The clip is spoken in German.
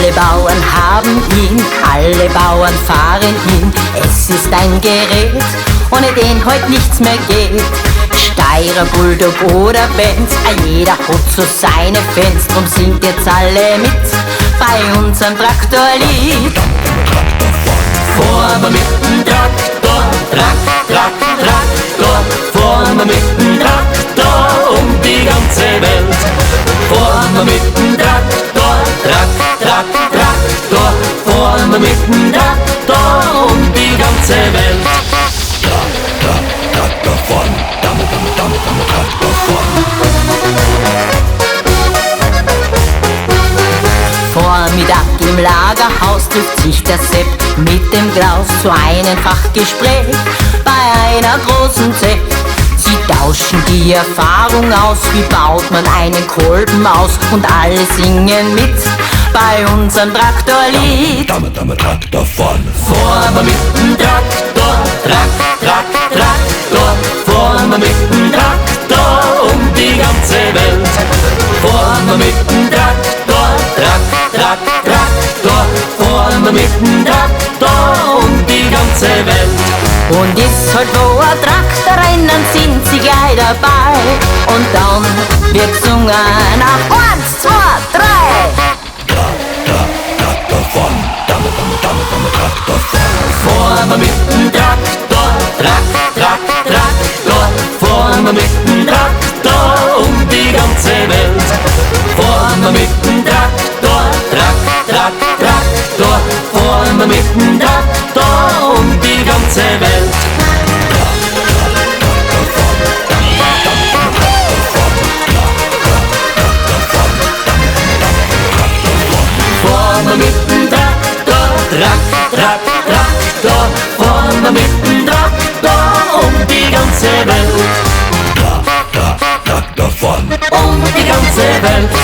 Alle Bauern haben ihn, alle Bauern fahren ihn. Es ist ein Gerät, ohne den heut nichts mehr geht. Steirer, Bulldog oder Benz, jeder hat so seine Fans. Drum singt jetzt alle mit bei unserem Traktorlied. Fahren wir mit dem Traktor, Traktor. Fahren wir mit dem Traktor um die ganze Welt. Fahren wir mit dem Traktor, Traktor. Fahren wir mit dem Traktor um die ganze Welt. Traktor fahren, Traktor fahren. Vormittag im Lagerhaus trifft sich der Sepp mit dem Klaus zu einem Fachgespräch bei einer großen Zecht. Sie tauschen die Erfahrung aus, wie baut man einen Kolben aus, und alle singen mit bei unserem Traktorlied. Traktor fahren. Fahren wir mit dem Traktor, Traktor. Fahren wir mit dem Traktor um die ganze Welt. Fahren wir mit dem Traktor, Traktor. Fahren wir mit dem Traktor um die ganze Welt. Und ist halt wo ein Traktorrennen, sind sie gleich dabei. Und dann wird gesungen auf 1, 2, 3. Traktor fahren, Traktor fahren. Fahren wir mit dem Traktor, Traktor. Fahren wir mit dem Traktor um die ganze Welt. Fahren wir mit dem Traktor, Traktor. Fahren wir mit dem Traktor um die ganze Welt. Fahren wir mit dem Traktor, Traktor. Fahren wir mit dem Traktor um die ganze Welt. Traktor fahren. Um die ganze Welt.